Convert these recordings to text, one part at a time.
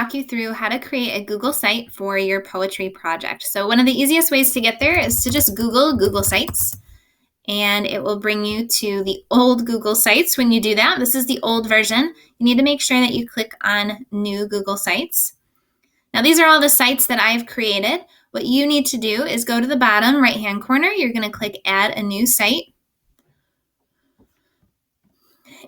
walk you through how to create a Google site for your poetry project. So one of the easiest ways to get there is to just Google Sites, and it will bring you to the old Google Sites. When you do that, this is the old version. You need to make sure that you click on New Google Sites. Now, these are all the sites that I've created. What you need to do is go to the bottom right-hand corner. You're going to click Add a New Site,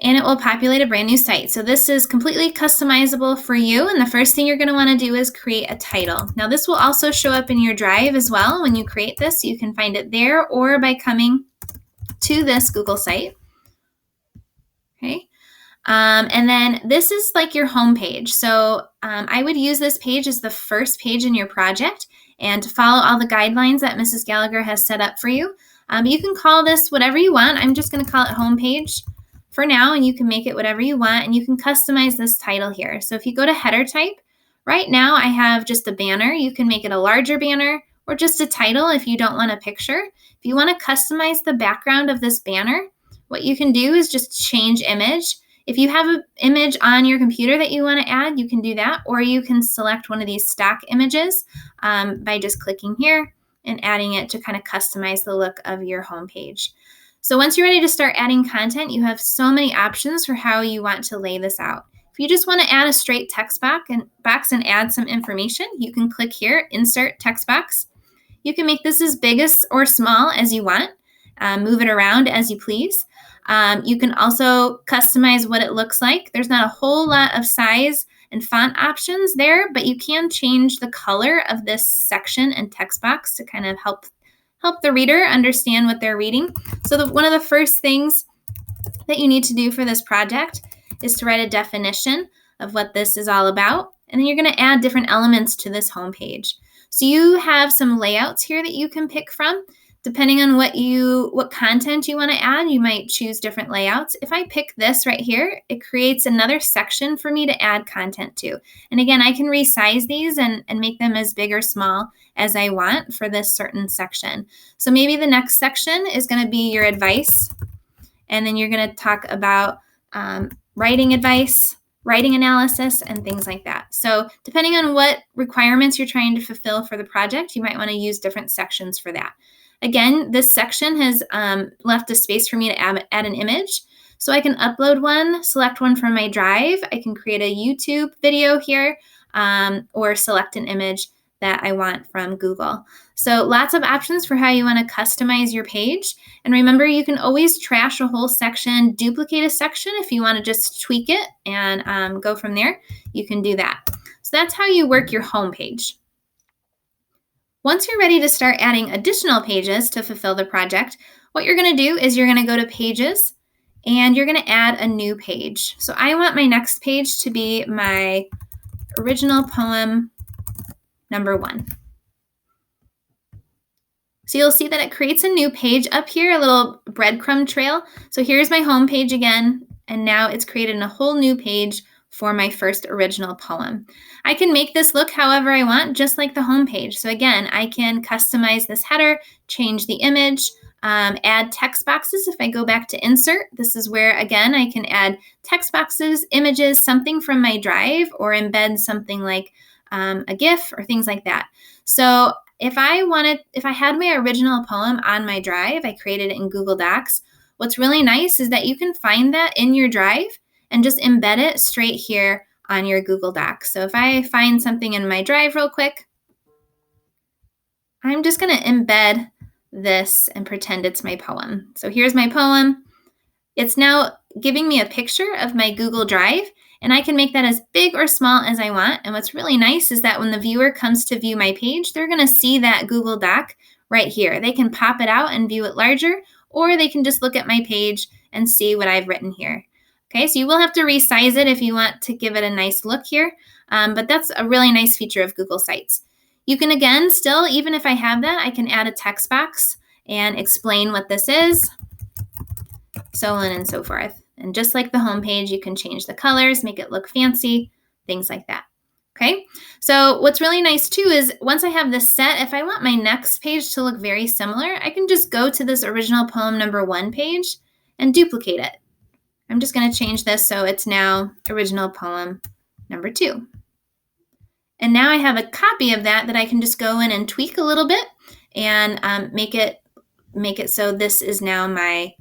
and it will populate a brand new site. So this is completely customizable for you, and the first thing you're going to want to do is create a title. Now, this will also show up in your Drive as well. When you create this, you can find it there or by coming to this Google site. Okay. And then this is like your home page. So I would use this page as the first page in your project and to follow all the guidelines that Mrs. Gallagher has set up for you. You can call this whatever you want. I'm just going to call it home page for now, and you can make it whatever you want, and you can customize this title here. So if you go to header type, right now I have just a banner. You can make it a larger banner or just a title if you don't want a picture. If you want to customize the background of this banner, what you can do is just change image. If you have an image on your computer that you want to add, you can do that, or you can select one of these stock images by just clicking here and adding it to kind of customize the look of your homepage. So once you're ready to start adding content, you have so many options for how you want to lay this out. If you just want to add a straight text box and add some information, you can click here, Insert Text Box. You can make this as big as or small as you want, move it around as you please. You can also customize what it looks like. There's not a whole lot of size and font options there, but you can change the color of this section and text box to kind of help the reader understand what they're reading. So one of the first things that you need to do for this project is to write a definition of what this is all about, and then you're going to add different elements to this homepage. So you have some layouts here that you can pick from. Depending on what content you want to add, you might choose different layouts. If I pick this right here, it creates another section for me to add content to. And again, I can resize these and make them as big or small as I want for this certain section. So maybe the next section is going to be your advice, and then you're going to talk about writing advice, writing analysis, and things like that. So depending on what requirements you're trying to fulfill for the project, you might want to use different sections for that. Again, this section has left a space for me to add an image. So I can upload one, select one from my Drive. I can create a YouTube video here, or select an image that I want from Google. So lots of options for how you want to customize your page. And remember, you can always trash a whole section, duplicate a section if you want to just tweak it and go from there. You can do that. So that's how you work your home page. Once you're ready to start adding additional pages to fulfill the project, what you're going to do is you're going to go to Pages, and you're going to add a new page. So I want my next page to be my original poem number 1. So you'll see that it creates a new page up here, a little breadcrumb trail. So here's my home page again, and now it's created a whole new page for my first original poem. I can make this look however I want, just like the home page. So again, I can customize this header, change the image, add text boxes. If I go back to Insert, this is where, again, I can add text boxes, images, something from my Drive, or embed something like a GIF or things like that. So if I had my original poem on my Drive, I created it in Google Docs. What's really nice is that you can find that in your Drive and just embed it straight here on your Google Docs. So if I find something in my Drive real quick, I'm just going to embed this and pretend it's my poem. So here's my poem. It's now giving me a picture of my Google Drive, and I can make that as big or small as I want. And what's really nice is that when the viewer comes to view my page, they're going to see that Google Doc right here. They can pop it out and view it larger, or they can just look at my page and see what I've written here. Okay, so you will have to resize it if you want to give it a nice look here, but that's a really nice feature of Google Sites. You can, again, still, even if I have that, I can add a text box and explain what this is, so on and so forth. And just like the home page, you can change the colors, make it look fancy, things like that. Okay, so what's really nice too is once I have this set, if I want my next page to look very similar, I can just go to this original poem number 1 page and duplicate it. I'm just going to change this so it's now original poem number 2. And now I have a copy of that I can just go in and tweak a little bit and make it so this is now my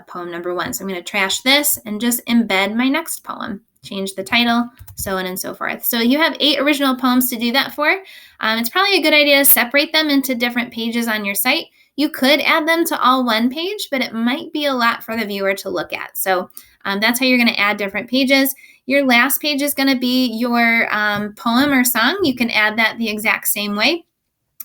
poem number 1. So I'm going to trash this and just embed my next poem, change the title, so on and so forth. So you have 8 original poems to do that for. It's probably a good idea to separate them into different pages on your site. You could add them to all one page, but it might be a lot for the viewer to look at. So that's how you're going to add different pages. Your last page is going to be your poem or song. You can add that the exact same way.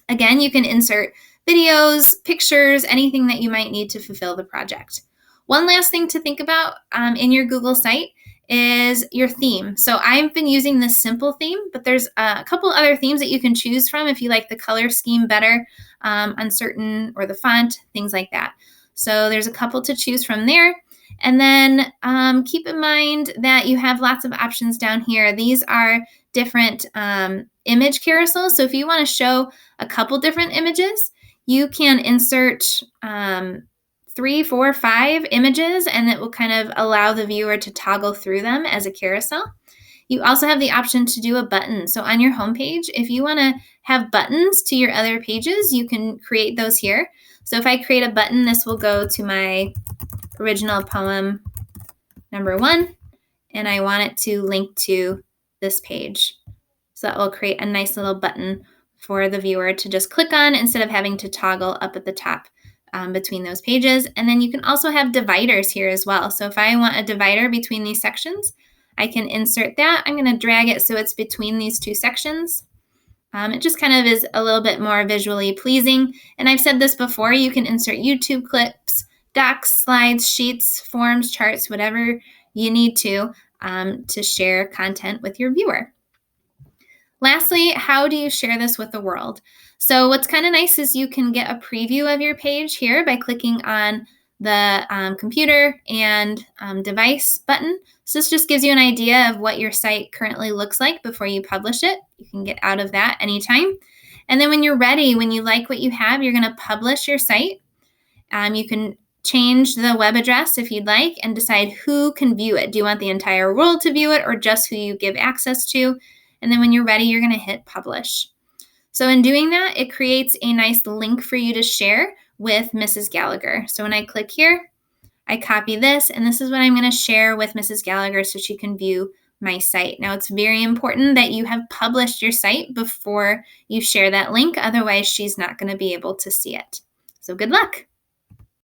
Again, you can insert videos, pictures, anything that you might need to fulfill the project. One last thing to think about in your Google site is your theme. So I've been using this simple theme, but there's a couple other themes that you can choose from if you like the color scheme better on certain, or the font, things like that. So there's a couple to choose from there. And then keep in mind that you have lots of options down here. These are different image carousels. So if you want to show a couple different images, you can insert 3, 4, 5 images, and it will kind of allow the viewer to toggle through them as a carousel. You also have the option to do a button. So on your homepage, if you want to have buttons to your other pages, you can create those here. So if I create a button, this will go to my original poem number 1, and I want it to link to this page. So that will create a nice little button for the viewer to just click on instead of having to toggle up at the top between those pages. And then you can also have dividers here as well. So if I want a divider between these sections, I can insert that. I'm going to drag it so it's between these 2 sections. It just kind of is a little bit more visually pleasing. And I've said this before, you can insert YouTube clips, docs, slides, sheets, forms, charts, whatever you need to share content with your viewer. Lastly, how do you share this with the world? So what's kind of nice is you can get a preview of your page here by clicking on the computer and device button. So this just gives you an idea of what your site currently looks like before you publish it. You can get out of that anytime. And then when you're ready, when you like what you have, you're going to publish your site. You can change the web address if you'd like and decide who can view it. Do you want the entire world to view it or just who you give access to? And then when you're ready, you're going to hit publish. So in doing that, it creates a nice link for you to share with Mrs. Gallagher. So when I click here, I copy this, and this is what I'm going to share with Mrs. Gallagher so she can view my site. Now, it's very important that you have published your site before you share that link. Otherwise, she's not going to be able to see it. So good luck.